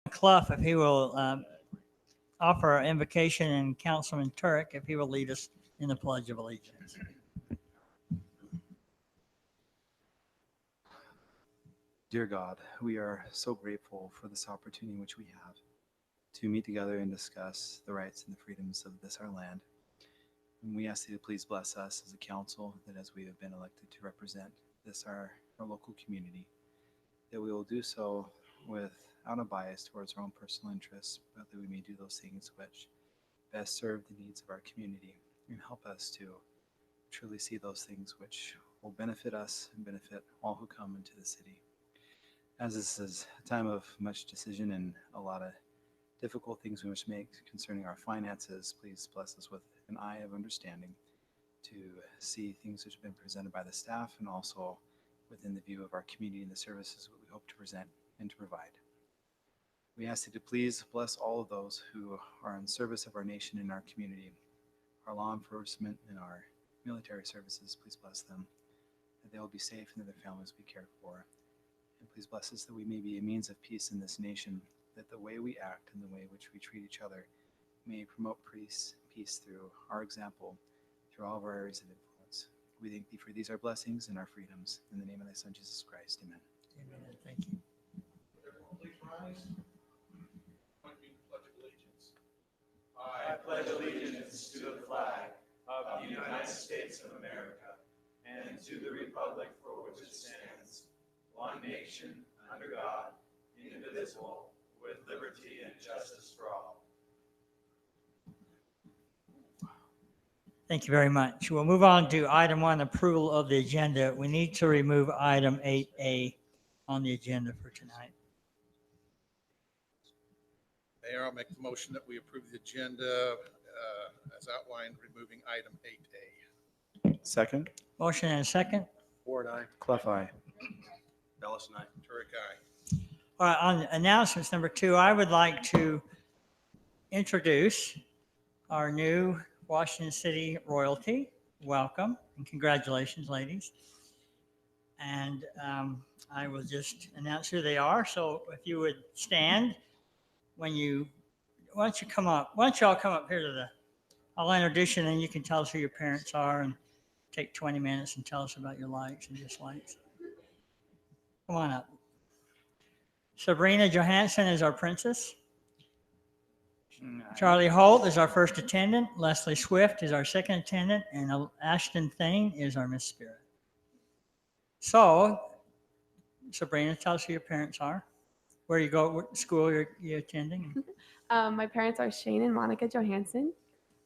Clough, if he will offer our invocation, and Councilman Turek, if he will lead us in the Pledge of Allegiance. Dear God, we are so grateful for this opportunity which we have to meet together and discuss the rights and the freedoms of this our land. And we ask you to please bless us as a council, that as we have been elected to represent this our local community, that we will do so without a bias towards our own personal interests, but that we may do those things which best serve the needs of our community and help us to truly see those things which will benefit us and benefit all who come into the city. As this is a time of much decision and a lot of difficult things we must make concerning our finances, please bless us with an eye of understanding to see things which have been presented by the staff and also within the view of our community and the services that we hope to present and to provide. We ask you to please bless all of those who are in service of our nation and our community, our law enforcement and our military services. Please bless them, that they will be safe and that their families be cared for. And please bless us that we may be a means of peace in this nation, that the way we act and the way in which we treat each other may promote peace through our example, through all of our areas of influence. We thank thee for these our blessings and our freedoms. In the name of thy Son, Jesus Christ, amen. Amen. Thank you. Please rise. Join me in the Pledge of Allegiance. I pledge allegiance to the flag of the United States of America and to the republic for which it stands, one nation, under God, indivisible, with liberty and justice for all. Thank you very much. We'll move on to item 1, approval of the agenda. We need to remove item 8A on the agenda for tonight. Mayor, I'll make the motion that we approve the agenda as outlined, removing item 8A. Second. Motion and a second. Ward, aye. Clough, aye. Bellis and I. Turek, aye. All right, on announcements number 2, I would like to introduce our new Washington City royalty. Welcome and congratulations, ladies. And I will just announce who they are. So if you would stand why don't you all come up here I'll introduce you, and then you can tell us who your parents are and take 20 minutes and tell us about your likes and dislikes. Come on up. Sabrina Johansson is our princess. Charlie Holt is our first attendant. Leslie Swift is our second attendant. And Ashton Thane is our Miss Spirit. So, Sabrina, tell us who your parents are. Where you go, what school you're attending. My parents are Shane and Monica Johansson.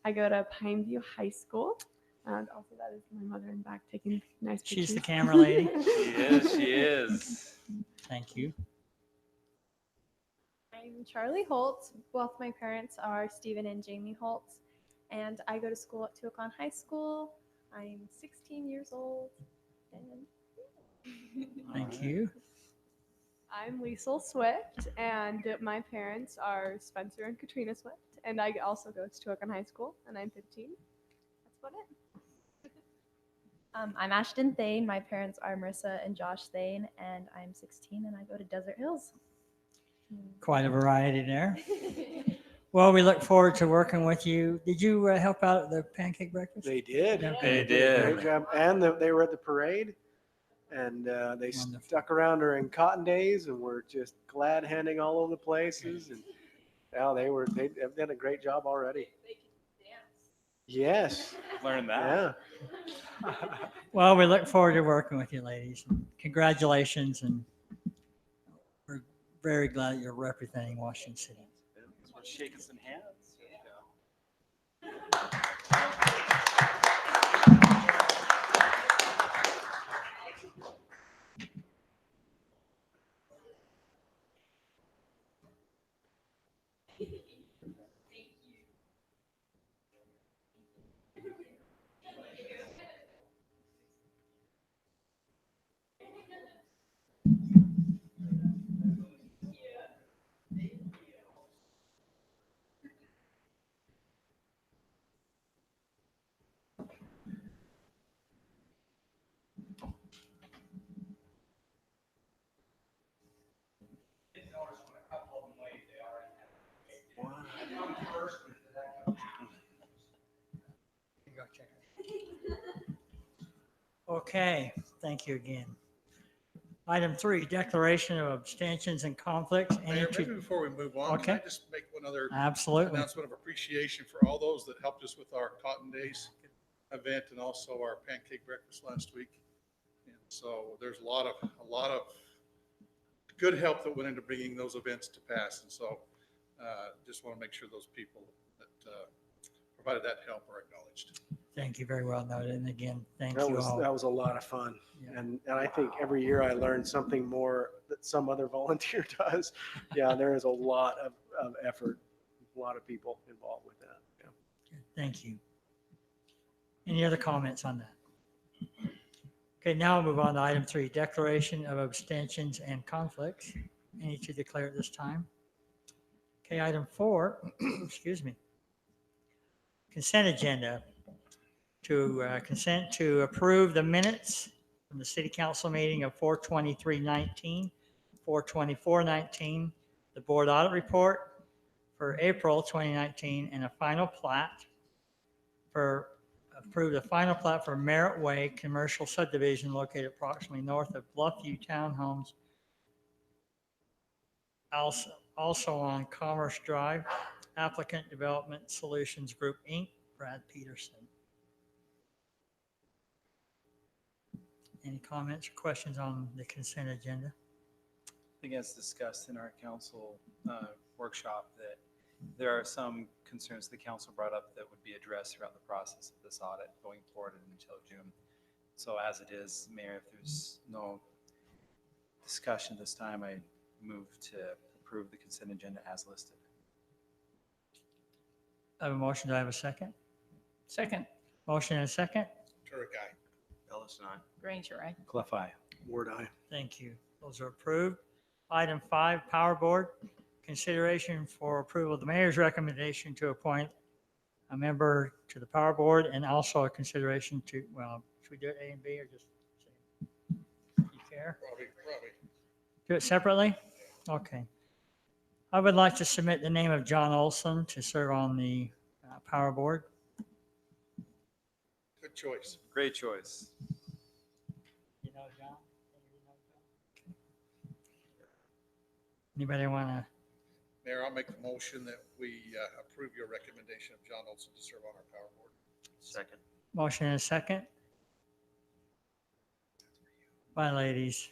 I go to Pineview High School. And also that is my mother in back taking nice pictures. She's the camera lady. She is. Thank you. I'm Charlie Holt. Both my parents are Stephen and Jamie Holt, and I go to school at Tuacahn High School. I'm 16 years old. And Thank you. I'm Liesl Swift, and my parents are Spencer and Katrina Swift, and I also go to Tuacahn High School, and I'm 15. That's about it. I'm Ashton Thane. My parents are Marissa and Josh Thane, and I'm 16, and I go to Desert Hills. Quite a variety there. Well, we look forward to working with you. Did you help out at the pancake breakfast? They did. Okay. They did. Great job. And they were at the parade, and they Wonderful. stuck around during Cotton Days, and were just glad handing all over the places. And now they've done a great job already. They can dance. Yes. Learn that. Yeah. Well, we look forward to working with you, ladies. Congratulations, and we're very glad you're representing Washington City. We're shaking some hands. Notice when a couple of them wave there. Okay, thank you again. Item 3, declaration of abstentions and conflicts. Any Mayor, to- maybe before we move on, can I Okay. just make one other Absolutely. announcement of appreciation for all those that helped us with our Cotton Days event and also our pancake breakfast last week. And so there's a lot of good help that went into bringing those events to pass. And so just want to make sure those people that provided that help are acknowledged. Thank you, very well noted. And again, thank That you was, all. that was a lot of fun. Yeah. And I think every year I learn something more that some other volunteer does. Yeah, there is a lot of effort, a lot of people involved with that. Yeah. Thank you. Any other comments on that? Okay, now we'll move on to item 3, declaration of abstentions and conflicts. Any to declare at this time? Okay, item 4, excuse me. Consent agenda. To consent to approve the minutes from the city council meeting of 4/23/19, 4/24/19, the board audit report for April 2019, and a final plat approve the final plat for Merritt Way Commercial Subdivision located approximately north of Bluffview Townhomes, also on Commerce Drive, applicant Development Solutions Group, Inc., Brad Peterson. Any comments or questions on the consent agenda? I think as discussed in our council workshop that there are some concerns the council brought up that would be addressed throughout the process of this audit going forward until June. So as it is, Mayor, if there's no discussion this time, I move to approve the consent agenda as listed. I have a motion. Do I have a second? Second. Motion and a second. Turek, aye. Ellis, aye. Granger, aye. Clef eye. Word eye. Thank you. Those are approved. Item 5, Power Board. Consideration for approval of the mayor's recommendation to appoint a member to the Power Board and also a consideration to, well, should we do it A and B or just C? You care? Robbie. Do it separately? Okay. I would like to submit the name of John Olson to serve on the Power Board. Good choice. Great choice. You know John? Anybody want to? Mayor, I'll make the motion that we approve your recommendation of John Olson to serve on our power board. Second. Motion and a second. Bye, ladies.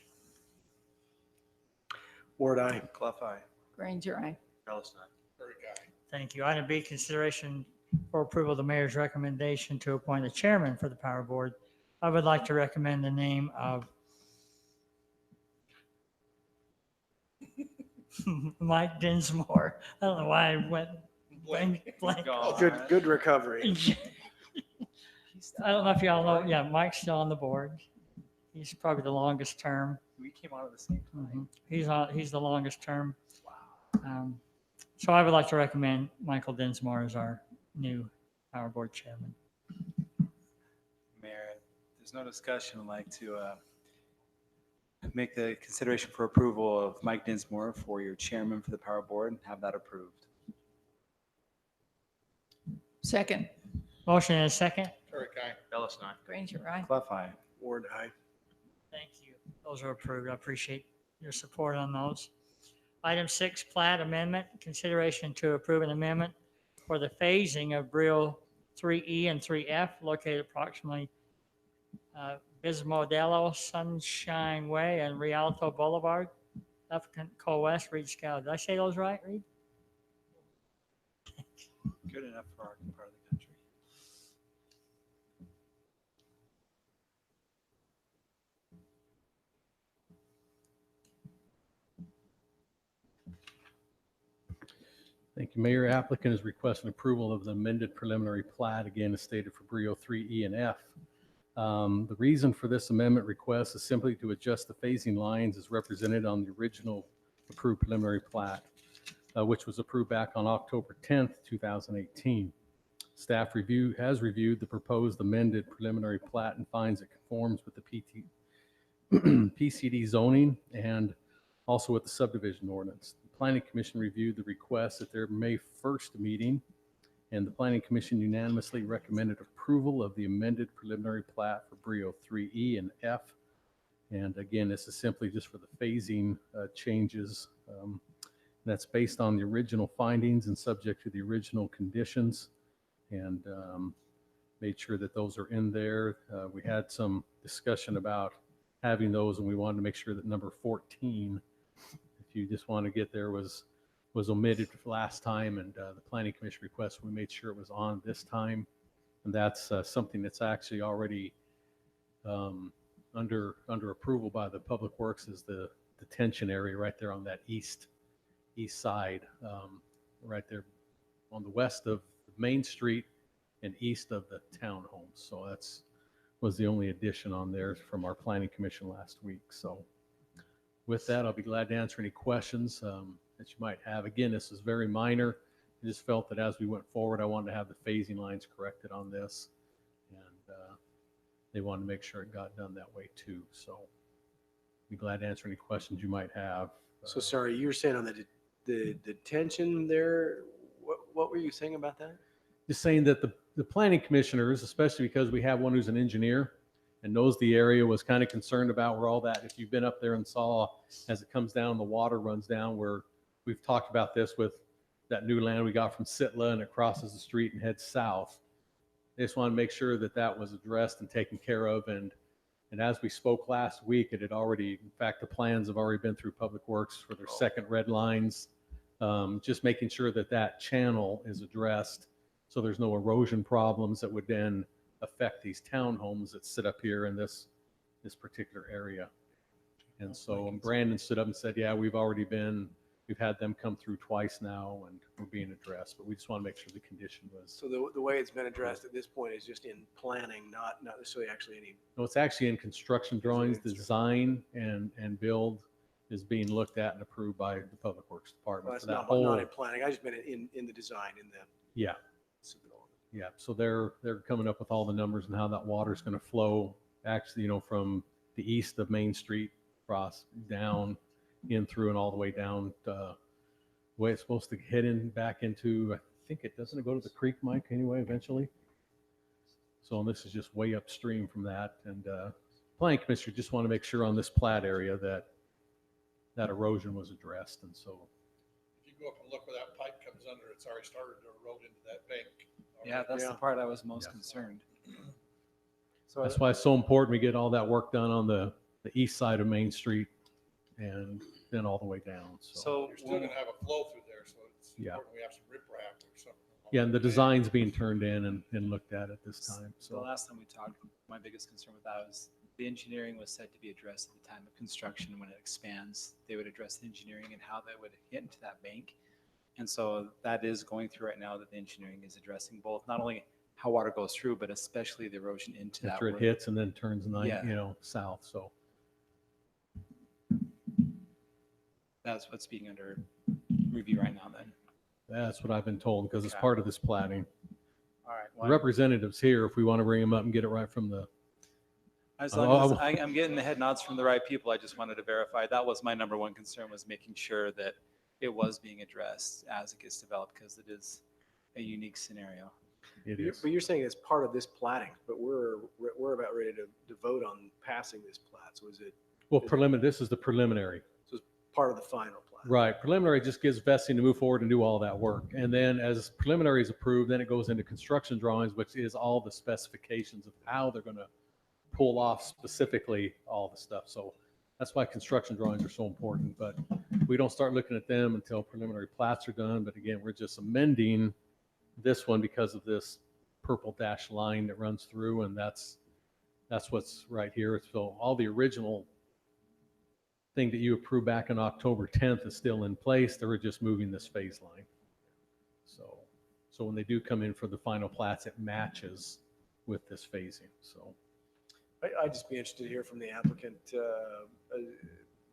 Word eye. Clef eye. Granger, aye. Ellis, aye. Turek, aye. Thank you. Item B, consideration for approval of the mayor's recommendation to appoint a chairman for the Power Board. I would like to recommend the name of Mike Dinsmore. I don't know why I went blank. Gone. Good recovery. I don't know if y'all know, yeah, Mike's still on the board. He's probably the longest term. We came on at the same time. He's the longest term. So I would like to recommend Michael Dinsmore as our new Power Board chairman. Mayor, if there's no discussion. I'd like to make the consideration for approval of Mike Dinsmore for your chairman for the Power Board and have that approved. Second. Motion and a second. Turek, aye. Ellis, aye. Granger, aye. Clef eye. Word eye. Thank you. Those are approved. I appreciate your support on those. Item 6, plat amendment. Consideration to approve an amendment for the phasing of Brio 3E and 3F located approximately Bismodelo, Sunshine Way, and Rialto Boulevard, Applicant Cole West, Reed Scout. Did I say those right, Reed? Good enough for our part of the country. Thank you, Mayor. Applicant is requesting approval of the amended preliminary plat, again, as stated for Brio 3E and F. The reason for this amendment request is simply to adjust the phasing lines as represented on the original approved preliminary plat, which was approved back on October 10th, 2018. Staff has reviewed the proposed amended preliminary plat and finds it conforms with the PCD zoning and also with the subdivision ordinance. The Planning Commission reviewed the request at their May 1st meeting, and the Planning Commission unanimously recommended approval of the amended preliminary plat for Brio 3E and F. And again, this is simply just for the phasing changes. That's based on the original findings and subject to the original conditions, and made sure that those are in there. We had some discussion about having those, and we wanted to make sure that number 14, if you just want to get there, was omitted last time, and the Planning Commission request, we made sure it was on this time. And that's something that's actually already under approval by the Public Works, is the detention area right there on that east side, right there on the west of Main Street and east of the townhomes. So that's was the only addition on there from our Planning Commission last week. So with that, I'll be glad to answer any questions that you might have. Again, this is very minor. I just felt that as we went forward, I wanted to have the phasing lines corrected on this, and they wanted to make sure it got done that way too. So be glad to answer any questions you might have. So sorry, you were saying on the detention there, what were you saying about that? Just saying that the planning commissioners, especially because we have one who's an engineer and knows the area, was kind of concerned about where all that, if you've been up there and saw as it comes down, the water runs down, where we've talked about this with that new land we got from Sitla, and it crosses the street and heads south. They just want to make sure that that was addressed and taken care of. And as we spoke last week, it had already, in fact, the plans have already been through Public Works for their second red lines. Just making sure that that channel is addressed, so there's no erosion problems that would then affect these townhomes that sit up here in this particular area. And so Brandon stood up and said, yeah, we've had them come through twice now, and we're being addressed, but we just want to make sure the condition was. So the way it's been addressed at this point is just in planning, not necessarily actually any. No, it's actually in construction drawings. Design and build is being looked at and approved by the Public Works Well, Department. it's for that not whole, in planning. I just meant in the design, in the. yeah. Yeah, so they're coming up with all the numbers and how that water's going to flow, actually, from the east of Main Street, across down, in through, and all the way down the way it's supposed to head in back into, I think it doesn't go to the creek, Mike, anyway, eventually. So this is just way upstream from that. And Planning Commissioner just want to make sure on this plat area that erosion was addressed. And so If you go up and look where that pipe comes under, it's already started to erode into that bank. Yeah, that's Yeah. the part I was most Yeah. concerned. So that's why it's so important we get all that work done on the east side of Main Street and then all the way down. So You're still gonna have a flow through there, so it's Yeah. important we have some riprap or something. Yeah, and the design's being turned in and looked at this time. the So last time we talked, my biggest concern with that was the engineering was said to be addressed at the time of construction. When it expands, they would address the engineering and how that would get into that bank. And so that is going through right now, that the engineering is addressing both, not only how water goes through, but especially the erosion into that. after it work. hits and then turns Yeah. south. So That's what's being under review right now then. that's what I've been told, because it's Okay. part of this planning. All right. The representatives here, if we want to bring them up and get it right from the, As Oh, long as I- I'm getting the head nods from the right people, I just wanted to verify. That was my number one concern, was making sure that it was being addressed as it gets developed, because it is a unique scenario. it is. But you're saying it's part of this platting, but we're about ready to vote on passing this plat. So is it Well, this is the preliminary. part of the final plat? Right. Preliminary just gives vesting to move forward and do all that work. And then as preliminary is approved, then it goes into construction drawings, which is all the specifications of how they're going to pull off specifically all the stuff. So that's why construction drawings are so important. But we don't start looking at them until preliminary plats are done. But again, we're just amending this one because of this purple dash line that runs through. And that's what's right here. So all the original thing that you approved back on October 10th is still in place. They were just moving this phase line. So when they do come in for the final plats, it matches with this phasing. So I'd just be interested to hear from the applicant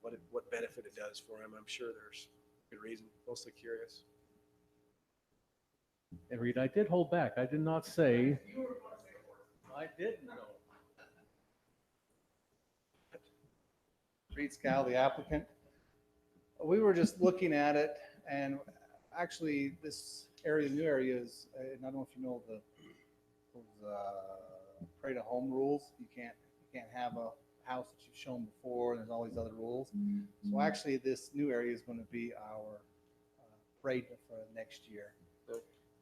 what benefit it does for him. I'm sure there's good reason. Mostly curious. and Reed, I did hold back. I did not say. I didn't know. Reed Scow, the applicant. We were just looking at it, and actually, this area, new area is, I don't know if you know those Parade of Home rules. You can't have a house that you've shown before. There's all these other rules. So actually, this new area is going to be our parade for next year.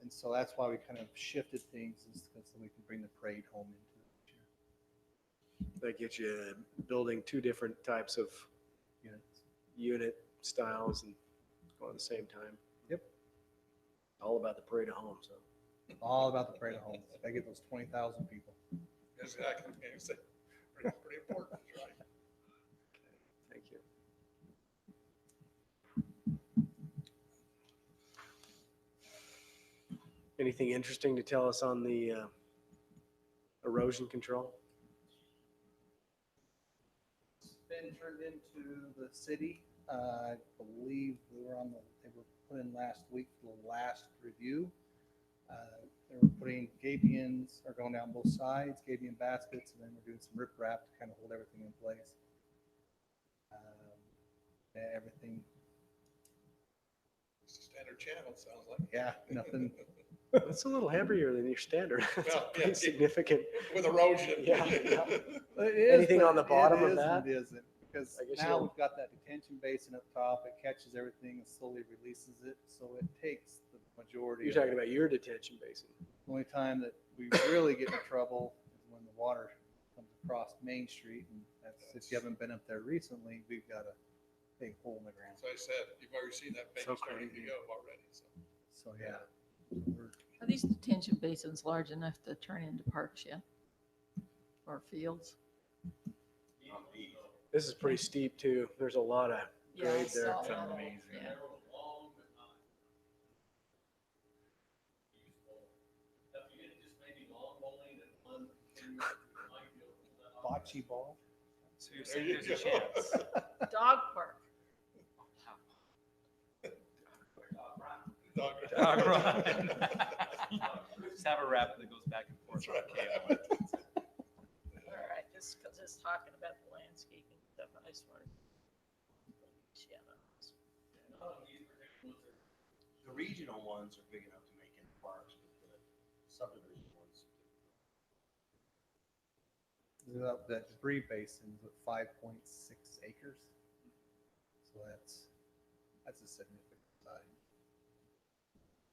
And so that's why we kind of shifted things, is because so we can bring the parade home into next year. That gets you building two different types of unit styles and going at the same time. Yep. All about the Parade of Homes. So. All about the parade of homes. I get those 20,000 people. Exactly. It's pretty important, right? Thank you. Anything interesting to tell us on the erosion control? It's been turned into the city. I believe they were put in last week for the last review. They were putting gabions, are going down both sides, gabion baskets, and then we're doing some riprap to kind of hold everything in place. Everything, Standard channel, sounds like. yeah, nothing. It's a little heavier than your standard. It's Well, pretty yeah, significant. With erosion. Yeah. It is, Anything but on the bottom it of is that? and it isn't, because I guess now you'll- we've got that detention basin up top. It catches everything and slowly releases it, so it takes the majority. You're of talking it. about your detention basin. The only time that we really get in trouble is when the water comes across Main Street, and that's, if you haven't been up there recently, we've got a big hole in the ground. As I said, you've already seen that baby So starting to crazy. go already, so. So, yeah. Are these detention basins large enough to turn into parks yet? Or fields? This is pretty steep too. There's a lot of Yeah, I grade there. saw It's that. amazing. Yeah. Bocce ball. So you're saying there's a chance? Dog park. Dog Dog run. Just have a raft that goes back and forth. That's on right. cable. All right, just because it's talking about the landscaping stuff, I just wanted. The regional ones are big enough to make into parks, but the subdivision ones. That debris basin is at 5.6 acres. So that's a significant size.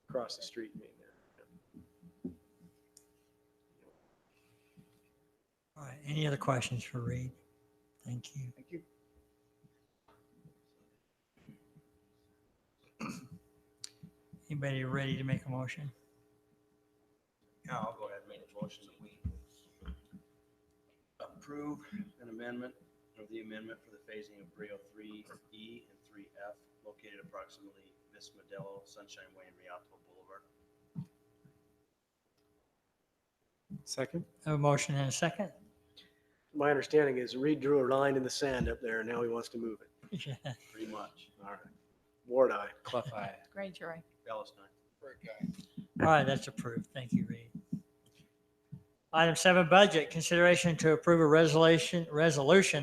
Across the street, you mean there. All right, any other questions for Reed? Thank you. Thank you. Anybody ready to make a motion? Yeah, I'll go ahead and make a motion that we approve an amendment or the amendment for the phasing of Brio 3E and 3F located approximately Miss Modelo, Sunshine Way, and Rialto Boulevard. Second. Have a motion and a second? My understanding is Reed drew a line in the sand up there and now he wants to move it. Yeah. Pretty much. All right. Ward eye. Clough eye. Granger, aye. Palestine. Great guy. All right, that's approved. Thank you, Reed. Item 7, budget. Consideration to approve a resolution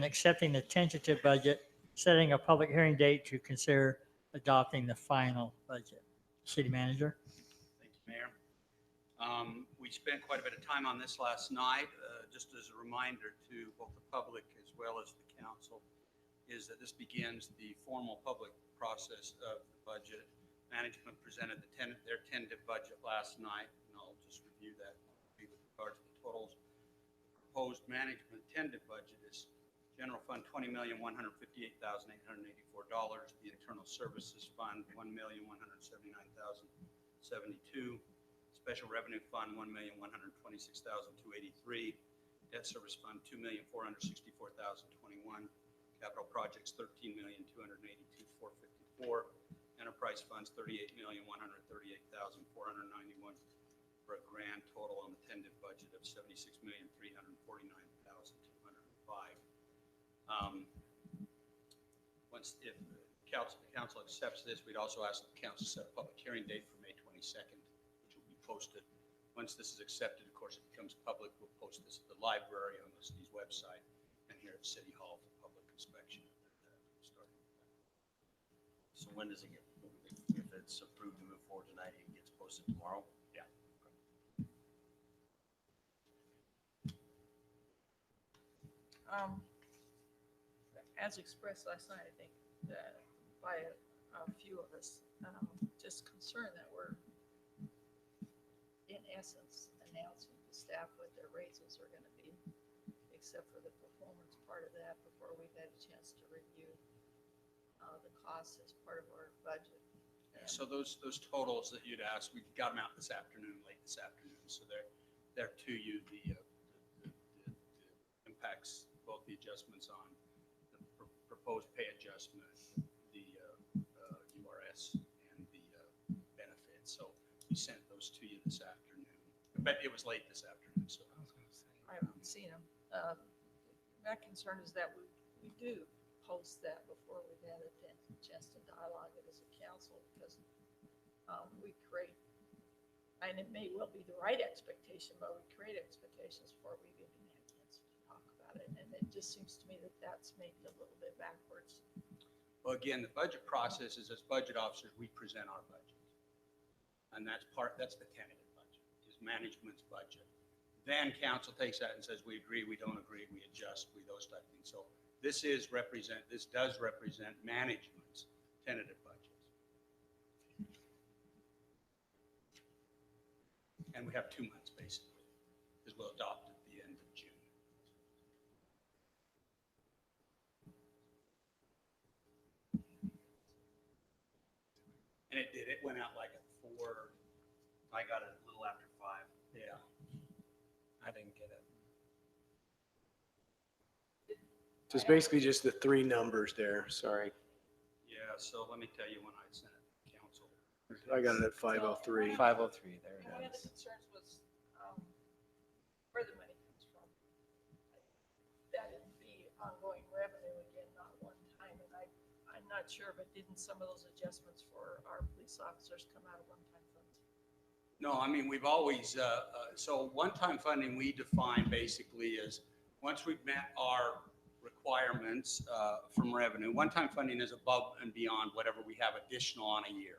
accepting the tentative budget, setting a public hearing date to consider adopting the final budget. City Manager? Thank you, Mayor. We spent quite a bit of time on this last night. Just as a reminder to both the public as well as the council, is that this begins the formal public process of the budget. Management presented their tentative budget last night, and I'll just review that with regard to the totals. Proposed management tentative budget is General Fund $20,158,884. The Internal Services Fund $1,179,072. Special Revenue Fund $1,126,283. Debt Service Fund $2,464,021. Capital Projects $13,282,454. Enterprise Funds $38,138,491 for a grand total on the tentative budget of $76,349,205. Once, if the council accepts this, we'd also ask the council to set a public hearing date for May 22nd, which will be posted. Once this is accepted, of course, it becomes public. We'll post this at the library on the city's website and here at City Hall for public inspection. So when does it get, if it's approved to move forward tonight, it gets posted tomorrow? Yeah. As expressed last night, I think that by a few of us, just concerned that we're in essence announcing to staff what their raises are going to be, except for the performance part of that before we've had a chance to review the costs as part of our budget. So those totals that you'd asked, we got them out this afternoon, late this afternoon. So they're to you, the impacts, both the adjustments on the proposed pay adjustment, the URS, and the benefits. So we sent those to you this afternoon, but it was late this afternoon. So I haven't seen them. My concern is that we do post that before we've had a chance to dialogue it as a council, because we create, and it may well be the right expectation, but we create expectations before we've even had a chance to talk about it. And it just seems to me that that's maybe a little bit backwards. well, again, the budget process is, as budget officers, we present our budget. And that's the tentative budget, is management's budget. Then council takes that and says, we agree, we don't agree, we adjust, those type of things. So this does represent management's tentative budgets. And we have 2 months basically, because we'll adopt at the end of June. And it went out like at 4. I got it a little after 5. Yeah. I didn't get it. So it's basically just the three numbers there. Sorry. Yeah, so let me tell you when I sent it to council. I got it at 503. 503, there One of it the is. concerns was where the money comes from. That it'd be ongoing revenue again, not one time. And I'm not sure, but didn't some of those adjustments for our police officers come out of one-time funds? No, I mean, we've always, so one-time funding we define basically as, once we've met our requirements from revenue, one-time funding is above and beyond whatever we have additional on a year.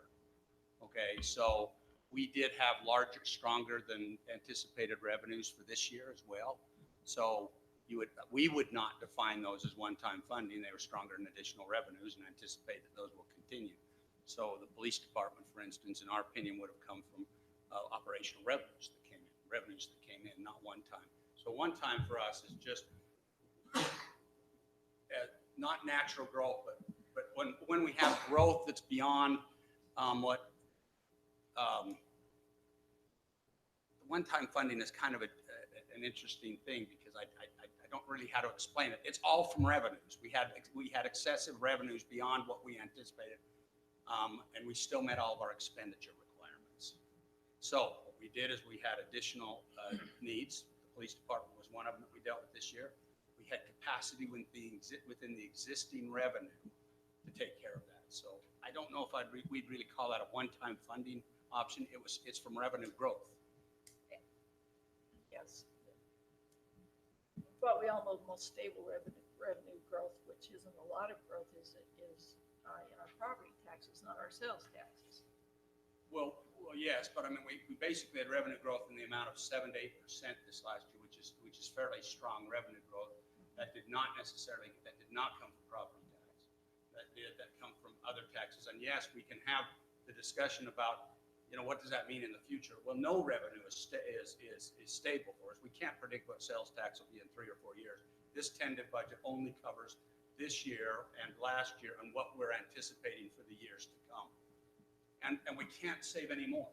Okay, so we did have larger, stronger than anticipated revenues for this year as well. So we would not define those as one-time funding. They were stronger than additional revenues and anticipate that those will continue. So the police department, for instance, in our opinion, would have come from operational revenues that came in, not one time. So one time for us is just not natural growth, but when we have growth that's beyond what the one-time funding is kind of an interesting thing, because I don't really how to explain it. It's all from revenues. We had excessive revenues beyond what we anticipated, and we still met all of our expenditure requirements. So what we did is we had additional needs. The police department was one of them that we dealt with this year. We had capacity within the existing revenue to take care of that. So I don't know if we'd really call that a one-time funding option. It's from revenue growth. Yes. But we all know the most stable revenue growth, which isn't a lot of growth, is in our property taxes, not our sales taxes. Well, yes, but I mean, we basically had revenue growth in the amount of 7 to 8% this last year, which is fairly strong revenue growth. That did not come from property tax. That come from other taxes. And yes, we can have the discussion about, what does that mean in the future? Well, no revenue is stable for us. We can't predict what sales tax will be in 3 or 4 years. This tentative budget only covers this year and last year and what we're anticipating for the years to come. And we can't save any more.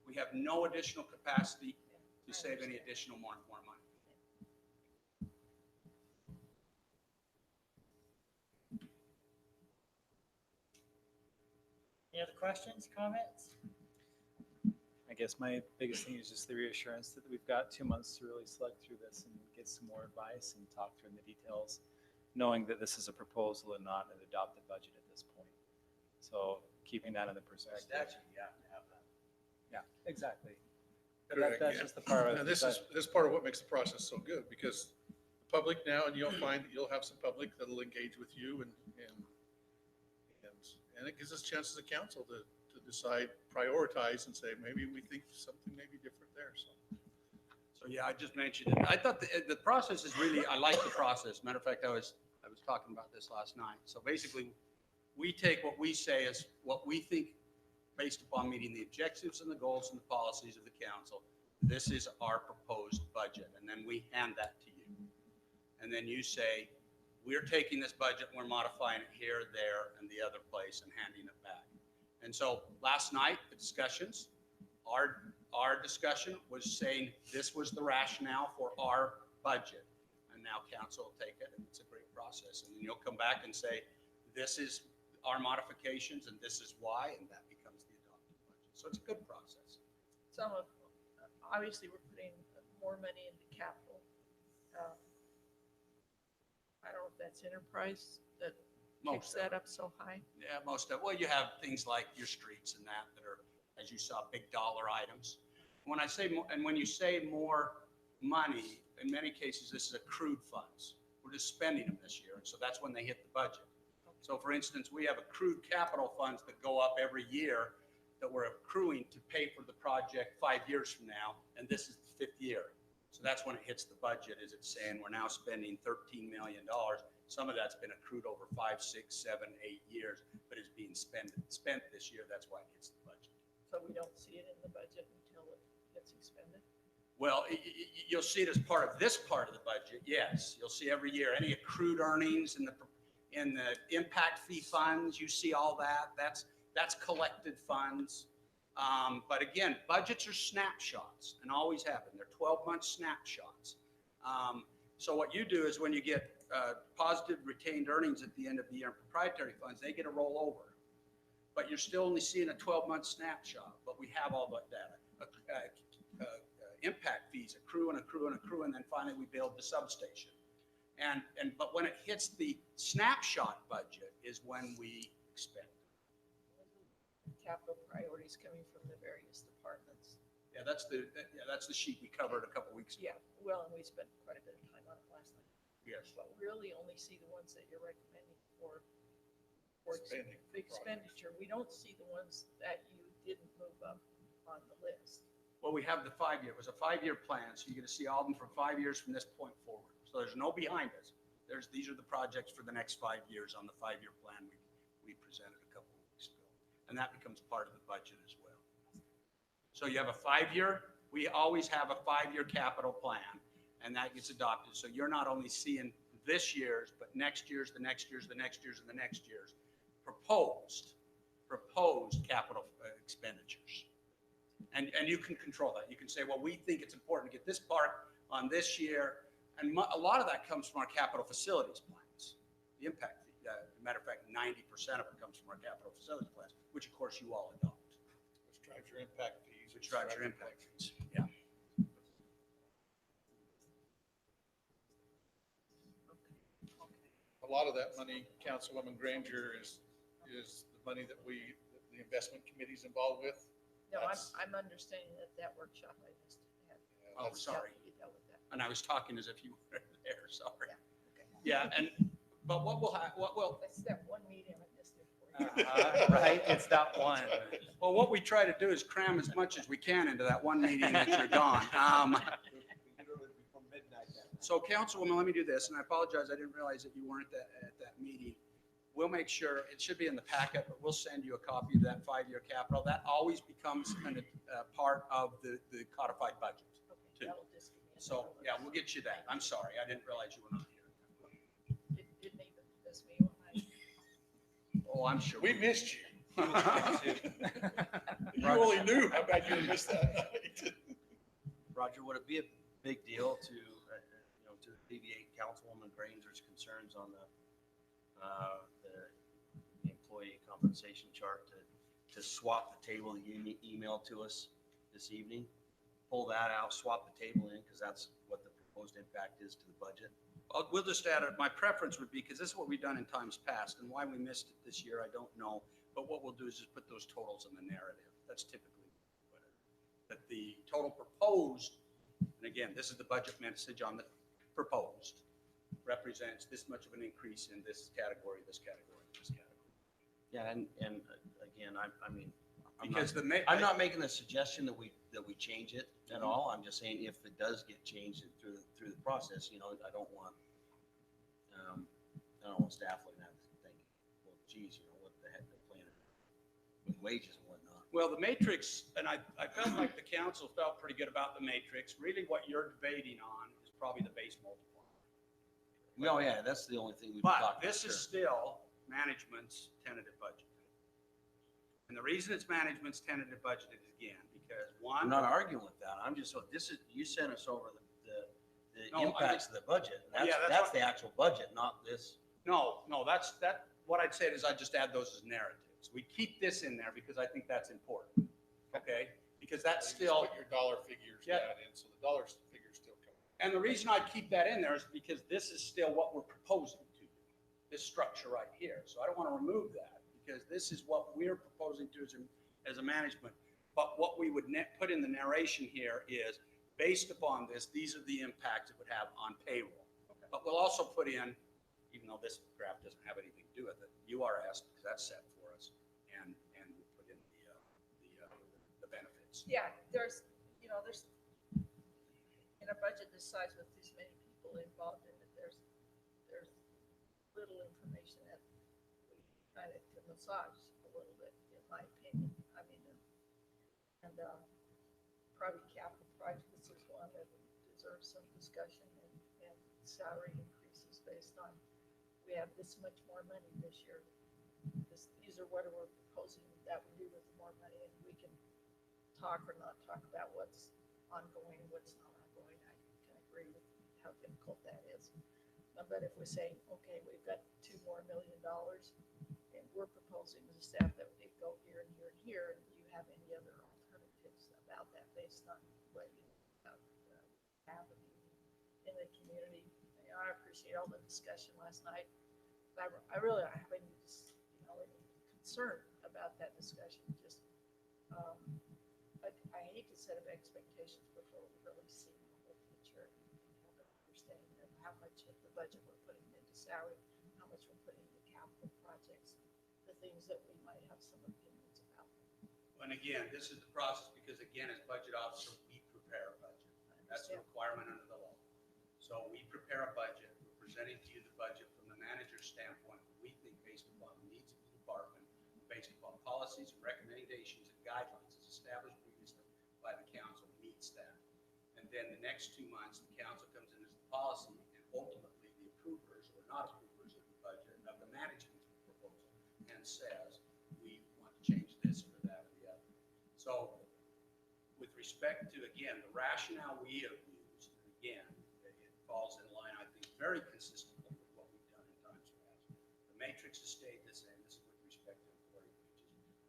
We have no additional capacity to save any additional more money. Any other questions, comments? I guess my biggest thing is just the reassurance that we've got 2 months to really slug through this and get some more advice and talk through the details, knowing that this is a proposal and not an adopted budget at this point. So keeping that in the perspective. Statute, you have to have that. Yeah, exactly. But Correct, that's yeah. just the part of And this is part of what makes the process so good, because the public now, and you'll find that you'll have some public that'll engage with you and And it gives us a chance as a council to decide, prioritize and say, maybe we think something may be different there, so. So, yeah, I just mentioned it. I thought the process is really, I like the process. Matter of fact, I was talking about this last night. So basically, we take what we say is what we think based upon meeting the objectives and the goals and the policies of the council. This is our proposed budget. And then we hand that to you. And then you say, we're taking this budget, we're modifying it here, there, and the other place and handing it back. And so last night, the discussions, our discussion was saying this was the rationale for our budget. And now council will take it, and it's a great process. And then you'll come back and say, this is our modifications, and this is why, and that becomes the adopted budget. So it's a good process. Some of, obviously, we're putting more money into capital. I don't know if that's enterprise that kicks Most of that it. up so high. Yeah, most of, well, you have things like your streets and that are, as you saw, big dollar items. When I say, and when you say more money, in many cases, this is accrued funds. We're just spending them this year, and so that's when they hit the budget. So for instance, we have accrued capital funds that go up every year that we're accruing to pay for the project 5 years from now, and this is the 5th year. So that's when it hits the budget, is it's saying we're now spending $13 million. Some of that's been accrued over 5, 6, 7, 8 years, but is being spent this year. That's why it hits the budget. So we don't see it in the budget until it gets expended. Well, you'll see it as part of this part of the budget, yes. You'll see every year any accrued earnings in the impact fee funds, you see all that. That's collected funds. But again, budgets are snapshots and always have been. They're 12-month snapshots. So what you do is when you get positive retained earnings at the end of the year in proprietary funds, they get a rollover. But you're still only seeing a 12-month snapshot. But we have all that data. Impact fees accrue and accrue and accrue, and then finally we build the substation. But when it hits the snapshot budget is when we expend. Capital priorities coming from the various departments. Yeah, that's the sheet we covered a couple weeks ago. Yeah, well, and we spent quite a bit of time on it last night. Yes. But we really only see the ones that you're recommending for Spending expenditure. We don't see the ones that you didn't move up on the list. Well, we have the 5 year. It was a 5-year plan, so you're going to see all of them for 5 years from this point forward. So there's no behind us. These are the projects for the next 5 years on the 5-year plan we presented a couple of weeks ago, and that becomes part of the budget as well. So you have a 5-year. We always have a 5-year capital plan, and that gets adopted. So you're not only seeing this year's, but next year's, the next year's, the next year's, and the next year's proposed capital expenditures. And you can control that. You can say, well, we think it's important to get this part on this year. And a lot of that comes from our capital facilities plans. The impact fee, matter of fact, 90% of it comes from our capital facilities plans, which of course you all adopt. Which drives your impact fees. Which drives your impact fees, yeah. A lot of that money, Councilwoman Granger, is the money that the investment committee's involved with. No, That's- I'm understanding that workshop I just had. Oh, sorry. You dealt with that. And I was talking as if you were there, sorry. Yeah, okay. Yeah, but what will That's that one meeting I missed it for you. Right, it's that one. Well, what we try to do is cram as much as we can into that one meeting that you're gone. So Councilwoman, let me do this, and I apologize, I didn't realize that you weren't at that meeting. We'll make sure, it should be in the packet, but we'll send you a copy of that 5-year capital. That always becomes a part of the codified budget. Okay, that'll just give me So, another yeah, look. we'll get you that. I'm sorry, I didn't realize you were not here. It didn't even miss me when I. Oh, I'm sure. We missed you. You Roger. only knew how bad you missed that night. Roger, would it be a big deal to, to alleviate Councilwoman Granger's concerns on the employee compensation chart to swap the table that you emailed to us this evening? Pull that out, swap the table in, because that's what the proposed impact is to the budget. We'll just add it. My preference would be, because this is what we've done in times past, and why we missed it this year, I don't know. But what we'll do is just put those totals in the narrative. That's typically what that the total proposed, and again, this is the budget message on the proposed, represents this much of an increase in this category, this category, this category. Yeah, and again, I mean, Because I'm not making a suggestion that we change it at all. I'm just saying if it does get changed through the process, you know, I don't want staff looking at it thinking, well, geez, you know, what the heck they're playing with wages and whatnot. Well, the matrix, and I felt like the council felt pretty good about the matrix. Really what you're debating on is probably the base multiplier. Well, yeah, that's the only thing we've talked about. But this is still management's tentative budget. And the reason it's management's tentative budget is again, because one. I'm not arguing with that. I'm just, so this is, you sent us over the No, impacts of the budget. Yeah, that's That's what- the actual budget, not this. No, what I'd say is I just add those as narratives. We keep this in there because I think that's important, okay? Because that's You just still, Put your dollar figures Yeah. down in, so the dollar figures still come. and the reason I keep that in there is because this is still what we're proposing to you, this structure right here. So I don't want to remove that because this is what we're proposing to as a management. But what we would put in the narration here is, based upon this, these are the impacts it would have on payroll. But we'll also put in, even though this graph doesn't have anything to do with it, URS, because that's set for us, and we'll put in the benefits. Yeah, there's in a budget this size with this many people involved in it, there's little information that we kind of can massage a little bit, in my opinion. I mean, and probably capital projects is one that deserves some discussion, and salary increases based on, we have this much more money this year. These are what we're proposing that we do with more money, and we can talk or not talk about what's ongoing and what's not ongoing. I can agree with how difficult that is. But if we're saying, okay, we've got $2 more million, and we're proposing to the staff that we go here and here and here, and do you have any other alternatives about that based on what you have in the community? You know, I appreciate all the discussion last night. But I really don't have any, any concern about that discussion. Just, I hate to set up expectations before we really see the whole picture and have an understanding of how much of the budget we're putting into salary, how much we're putting into capital projects, the things that we might have some opinions about. And again, this is the process because again, as budget officer, we prepare a budget. That's a requirement under the law. So we prepare a budget, we're presenting to you the budget from the manager's standpoint, we think based upon the needs of the department, based upon policies and recommendations and guidelines as established previously by the council, meets that. And then the next 2 months, the council comes in as the policy and ultimately the approvers or not approvers of the budget, of the management's proposal, and says, we want to change this or that or the other. So with respect to, again, the rationale we have used, again, it falls in line, I think, very consistently with what we've done in times past. The matrix has stayed the same. This is with respect to employee wages.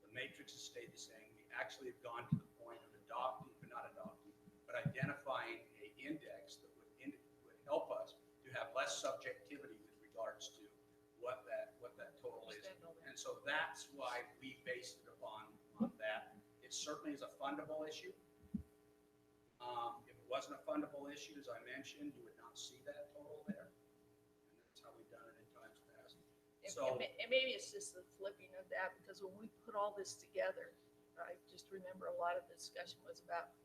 The matrix has stayed the same. We actually have gone to the point of adopting, but not adopting, but identifying an index that would help us to have less subjectivity with regards to what that total is. And so that's why we based it upon that. It certainly is a fundable issue. If it wasn't a fundable issue, as I mentioned, you would not see that total there. And that's how we've done it in times past. So, And maybe it's just the flipping of that, because when we put all this together, I just remember a lot of the discussion was about,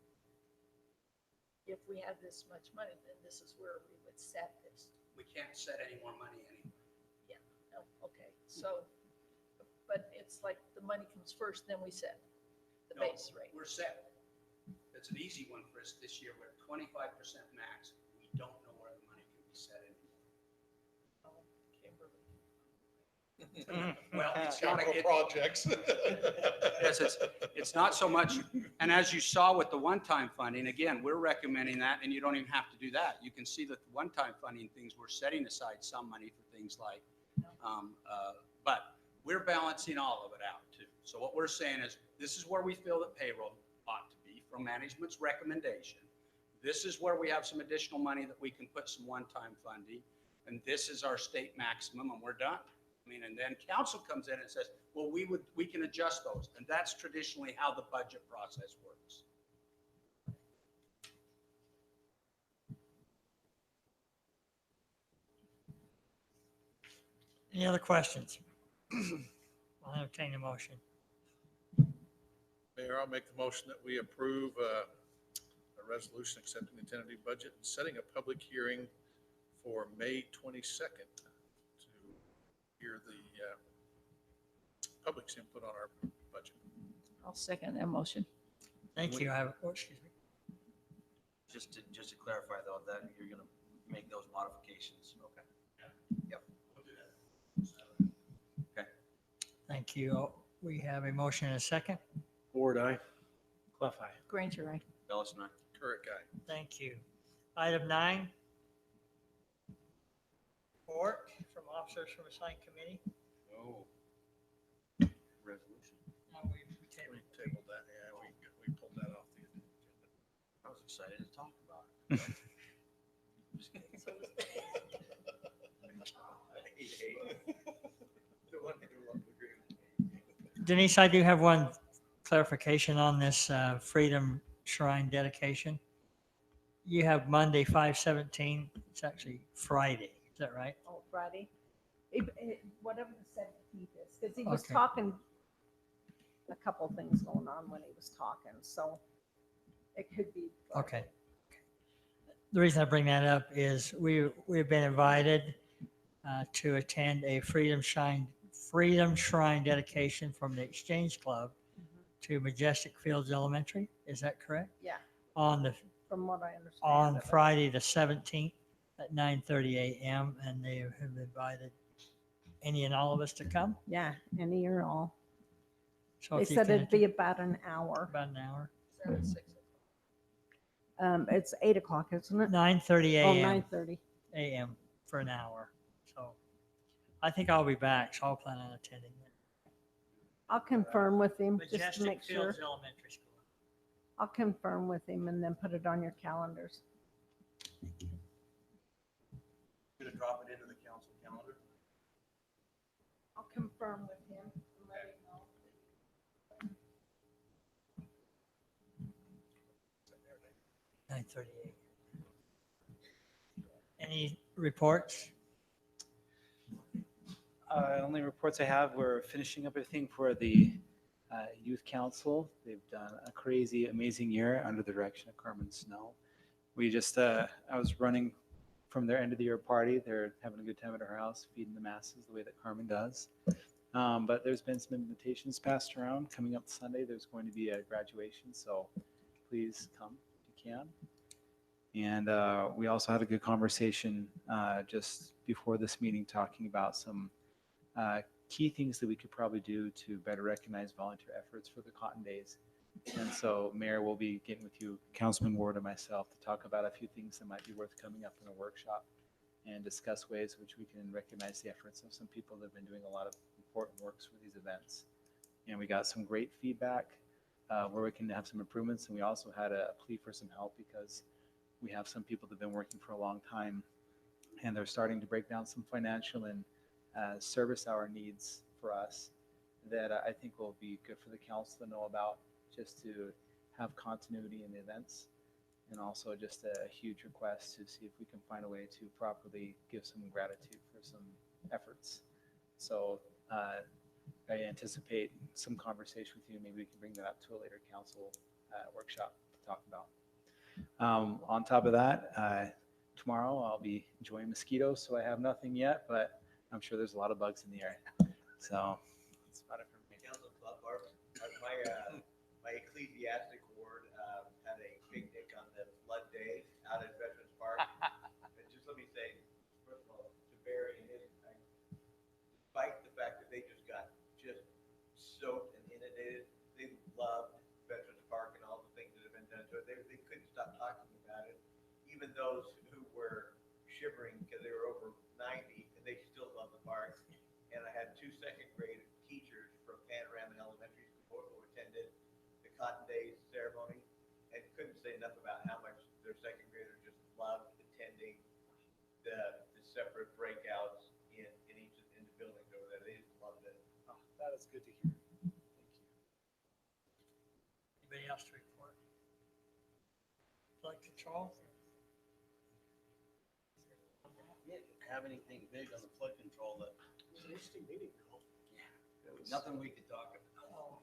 if we had this much money, then this is where we would set this. we can't set any more money anywhere. Yeah, no, okay, so, but it's like the money comes first, then we set the No, base rate. We're set. It's an easy one for us this year. We're at 25% max. We don't know where the money can be set anymore. Oh, Kimberly. Well, it's not Capital a, projects. yes, it's not so much, and as you saw with the one-time funding, again, we're recommending that, and you don't even have to do that. You can see that the one-time funding things, we're setting aside some money for things like, but we're balancing all of it out too. So what we're saying is, this is where we feel that payroll ought to be from management's recommendation. This is where we have some additional money that we can put some one-time funding, and this is our state maximum, and we're done. I mean, and then council comes in and says, well, we can adjust those. And that's traditionally how the budget process works. Any other questions? I'll entertain a motion. Mayor, I'll make the motion that we approve a resolution accepting the tentative budget and setting a public hearing for May 22nd to hear the public's input on our budget. I'll second that motion. Thank you. Excuse me. Just to clarify though, that you're gonna make those modifications. Okay. Yep. Okay. Thank you. We have a motion and a second. Ward, aye. Clef eye. Granger, aye. Bellis and I. Correct, guy. Thank you. Item 9. Report from officers from assigned committee. Oh. Resolution. No, we We tabled. tabled that, yeah, we pulled that off the agenda. I was excited to talk about it. Just kidding. Denise, I do have one clarification on this Freedom Shrine dedication. You have Monday, 5/17. It's actually Friday. Is that right? Oh, Friday. Whatever the 17th is, because he was Okay. talking, a couple things going on when he was talking, so it could be. Friday. Okay. The reason I bring that up is we've been invited to attend a Freedom Shrine dedication from the Exchange Club to Majestic Fields Elementary. Is that correct? Yeah, On from what I understand. on of it. Friday the 17th at 9:30 a.m. and they have invited any and all of us to come. Yeah, any or all. So They if you said can it'd be about an hour. about an hour. It's 8 o'clock, isn't it? 9:30 Oh, a.m. 9:30. a.m. for an hour. So I think I'll be back. So I'll plan on attending it. I'll confirm with him just to Majestic make sure. Fields Elementary School. I'll confirm with him and then put it on your calendars. Gonna drop it into the council calendar. I'll confirm with him and let him know. 9:38. Any reports? Only reports I have, we're finishing up everything for the youth council. They've done a crazy, amazing year under the direction of Carmen Snow. We just, I was running from their end of the year party. They're having a good time at her house, feeding the masses the way that Carmen does. But there's been some invitations passed around. Coming up Sunday, there's going to be a graduation, so please come if you can. And we also had a good conversation just before this meeting talking about some key things that we could probably do to better recognize volunteer efforts for the Cotton Days. And so Mayor will be getting with you, Councilman Ward and myself, to talk about a few things that might be worth coming up in a workshop and discuss ways in which we can recognize the efforts of some people that have been doing a lot of important works for these events. And we got some great feedback where we can have some improvements. And we also had a plea for some help because we have some people that have been working for a long time and they're starting to break down some financial and service hour needs for us that I think will be good for the council to know about, just to have continuity in the events. And also just a huge request to see if we can find a way to properly give some gratitude for some efforts. So I anticipate some conversation with you. Maybe we can bring that up to a later council workshop to talk about. On top of that, tomorrow I'll be enjoying mosquitoes, so I have nothing yet, but I'm sure there's a lot of bugs in the air. So that's about it for me. Council Club, my ecclesiastic ward had a picnic on the flood day out at Veterans Park. And just let me say, first of all, to Barry and his, despite the fact that they just got soaked and inundated, they loved Veterans Park and all the things that have been done to it. They couldn't stop talking about it. Even those who were shivering because they were over 90 and they still love the park. And I had 2 second grade teachers from Panorama Elementary School who attended the Cotton Days ceremony and couldn't say enough about how much their second graders just loved attending the separate breakouts in the buildings over there. They just loved it. Oh, that is good to hear. Thank you. Anybody else to report? Flood control? We didn't have anything big on the flood control that. It was an interesting meeting, though. Yeah. It was- Nothing we could talk about.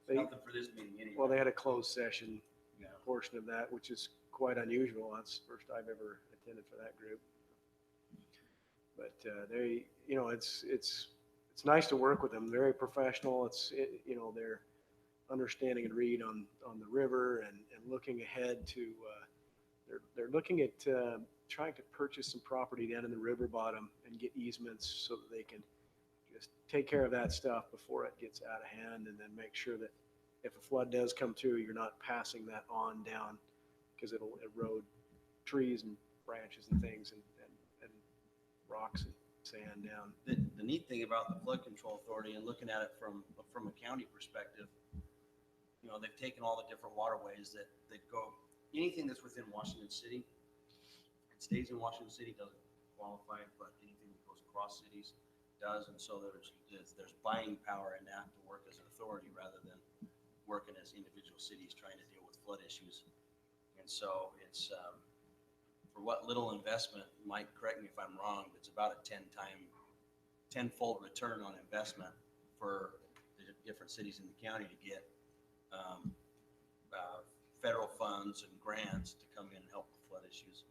They- Nothing for this meeting anyway. Well, they had a closed session Yeah. portion of that, which is quite unusual. That's the first I've ever attended for that group. But they, it's nice to work with them. Very professional. They're understanding and read on the river and looking ahead to, they're looking at trying to purchase some property down in the river bottom and get easements so that they can just take care of that stuff before it gets out of hand, and then make sure that if a flood does come through, you're not passing that on down, because it'll erode trees and branches and things and rocks and sand down. The neat thing about the flood control authority and looking at it from a county perspective, they've taken all the different waterways that go, anything that's within Washington City, it stays in Washington City, doesn't qualify, but anything that goes across cities does. And so there's buying power in that to work as an authority rather than working as individual cities trying to deal with flood issues. And so it's, for what little investment, Mike, correct me if I'm wrong, but it's about a 10-fold return on investment for the different cities in the county to get federal funds and grants to come in and help with flood issues.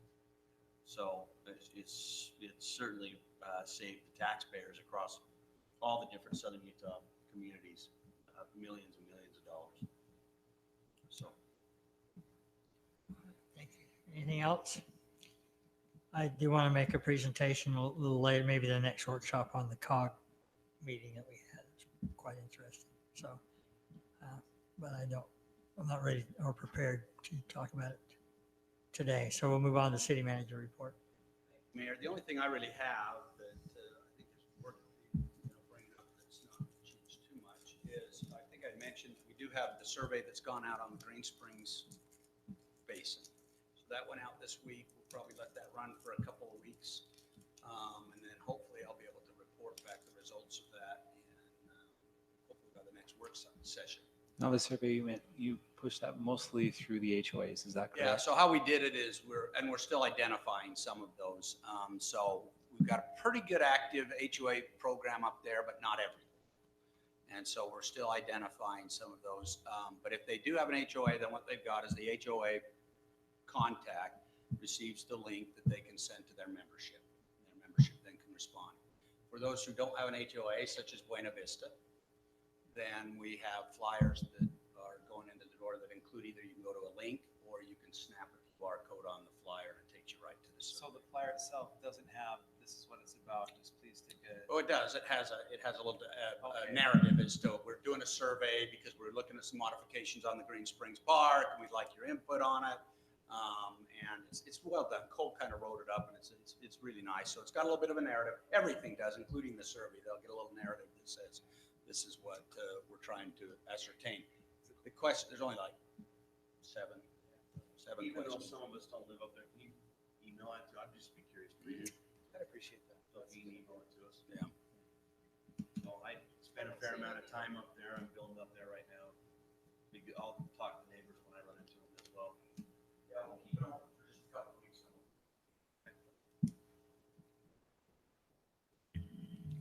So it's certainly saved the taxpayers across all the different Southern Utah communities millions and millions of dollars. So. Thank you. Anything else? I do want to make a presentation a little later, maybe the next workshop on the COG meeting that we had. It's quite interesting. So, but I'm not ready or prepared to talk about it today. So we'll move on to city manager report. Mayor, the only thing I really have that I think is worth bringing up that's not changed too much is, I think I mentioned, we do have the survey that's gone out on the Green Springs Basin. So that went out this week. We'll probably let that run for a couple of weeks. And then hopefully I'll be able to report back the results of that and hopefully by the next work session. Now the survey, you pushed that mostly through the HOAs, is that correct? Yeah, so how we did it is we're still identifying some of those. So we've got a pretty good active HOA program up there, but not everything. And so we're still identifying some of those. But if they do have an HOA, then what they've got is the HOA contact receives the link that they can send to their membership. Their membership then can respond. For those who don't have an HOA, such as Buena Vista, then we have flyers that are going into the door that include either you can go to a link or you can snap a QR code on the flyer and it takes you right to the survey. So the flyer itself doesn't have, this is what it's about, just please take a. Oh, it does. It has a little Okay. narrative as to, we're doing a survey because we're looking at some modifications on the Green Springs Park and we'd like your input on it. And it's well done. Cole kind of wrote it up and it's really nice. So it's got a little bit of a narrative. Everything does, including the survey. They'll get a little narrative that says, this is what we're trying to ascertain. The question, there's only like seven Even though questions. some of us don't live up there, can you email it to, I'd just be curious to read it. I appreciate that. So if you can email it to us. Yeah. So I spend a fair amount of time up there. I'm building up there right now. I'll talk to neighbors when I run into them as well. Yeah, we'll keep it on for just a couple of weeks.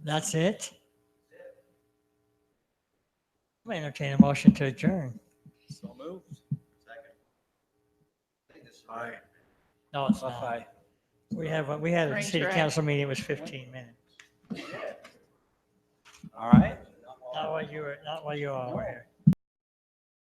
That's it. I'm gonna entertain a motion to adjourn. So moved. Second. I think this is Aye. No, it's not. Aye. We had a Range city right. council meeting, it was 15 minutes. All right. Not while you were all here.